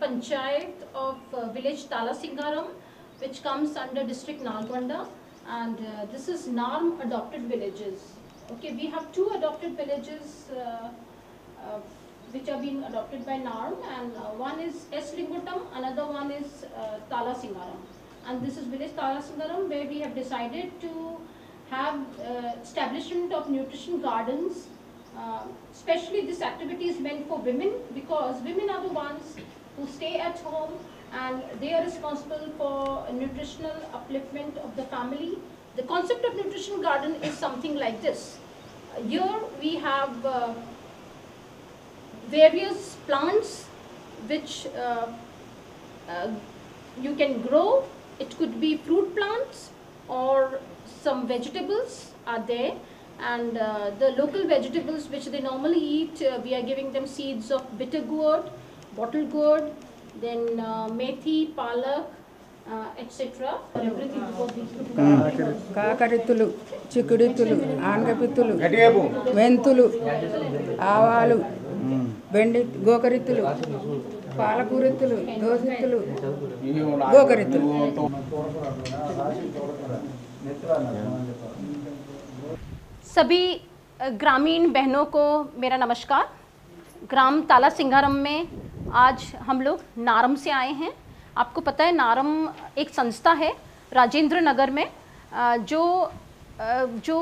Panchayat of village Tala Singharam, which comes under district Nalgonda, and this is NARM adopted villages. Okay, we have 2 adopted villages which are being adopted by NARM, and one is S. Lingotam, another one is Tala Singharam. And this is village Tala Singharam, where we have decided to have establishment of nutrition gardens. Especially this activity is meant for women, because women are the ones who stay at home and they are responsible for nutritional upliftment of the family. The concept of nutrition garden is something like this. Here we have various plants which you can grow. It could be fruit plants or some vegetables are there, and the local vegetables which they normally eat, we are giving them seeds of bitter gourd, bottle gourd, then methi, palak, etc. Everything because these కాకరిత్తులు, చిక్కుడిత్తులు, ఆనగపిత్తులు, మెంతులు, ఆవాలు, బెండి గోకరిత్తులు, పాలకూరిత్తులు, దోసెత్తులు, గోకరిత్తులు. सभी ग्रामीण बहनों को मेरा नमस्कार। ग्राम ताला सिंघारम में आज हम लोग नारम से आए हैं। आपको पता है नारम एक संस्था है राजेंद्र नगर में, जो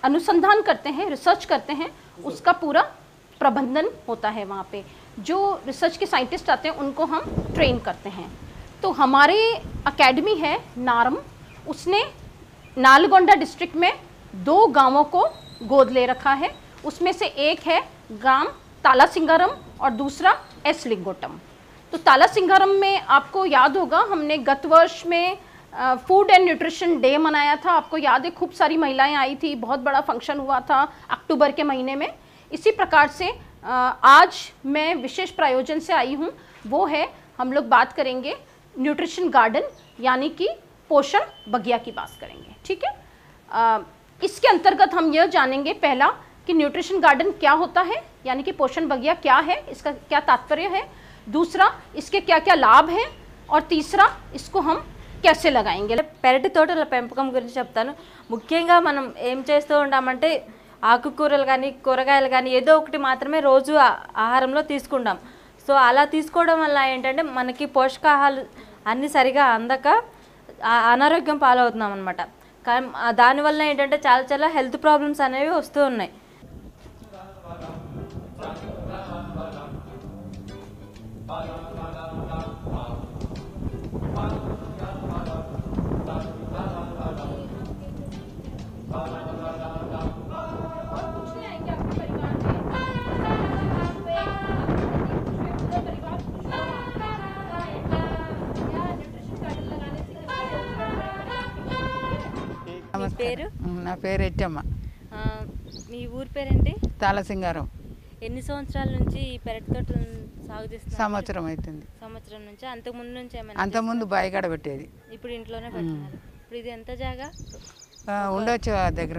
अनुसंधान करते हैं, रिसर्च करते हैं, उसका पूरा प्रबंधन होता है। वहाँ पे जो रिसर्च के साइंटिस्ट आते हैं उनको हम ट्रेन करते हैं। तो हमारे एकेडमी है नारम, उसने नालगोंडा डिस्ट्रिक्ट में 2 गांवों को गोद ले रखा है। उसमें से एक है ग्राम ताला सिंघारम और दूसरा एस लिंगोटम। तो ताला सिंघारम में आपको याद होगा हमने गत वर्ष में फूड एंड न्यूट्रिशन डे मनाया था। आपको याद है खूब सारी महिलाएं आई थी, बहुत बड़ा फंक्शन हुआ था अक्टूबर के महीने में। इसी प्रकार से आज मैं विशेष प्रायोजन से आई हूँ, वो है हम लोग बात करेंगे न्यूट्रिशन गार्डन यानी कि पोषण बगिया की बात करेंगे। ठीक है, इसके अंतर्गत हम यह जानेंगे पहला कि न्यूट्रिशन गार्डन क्या होता है, यानी कि पोषण बगिया क्या है, इसका क्या तात्पर्य है, दूसरा इसके क्या क्या लाभ हैं, और तीसरा इसको हम कैसे लगाएंगे। పెరటి తోటల పెంపకం గురించి చెప్తాను। ముఖ్యంగా మనం ఏం చేస్తూ ఉంటామంటే ఆకుకూరలు కానీ కూరగాయలు కానీ ఏదో ఒకటి మాత్రమే రోజు ఆహారంలో తీసుకుంటాం। సో అలా తీసుకోవడం వల్ల ఏంటంటే మనకి పోషకాహారాలు అన్నీ సరిగా అందక అనారోగ్యం పాలవుతున్నాం అన్నమాట। కానీ దానివల్ల ఏంటంటే చాలా హెల్త్ ప్రాబ్లమ్స్ అనేవి వస్తూ ఉన్నాయి। పేరు? నా పేరు ఎట్టమ్మ। మీ ఊరు పేరేంటి? తాలా సింగారం। ఎన్ని సంవత్సరాల నుంచి ఈ పెరటి తోటను సాగు చేస్తున్నారు? సంవత్సరం అవుతుంది। సంవత్సరం నుంచి? అంతకుముందు నుంచి ఏమైనా? అంతకుముందు బాయికాడ పెట్టేది, ఇప్పుడు ఇంట్లోనే పెడుతున్నారు। ఇప్పుడు ఇది ఎంత జాగా ఉండొచ్చు? దగ్గర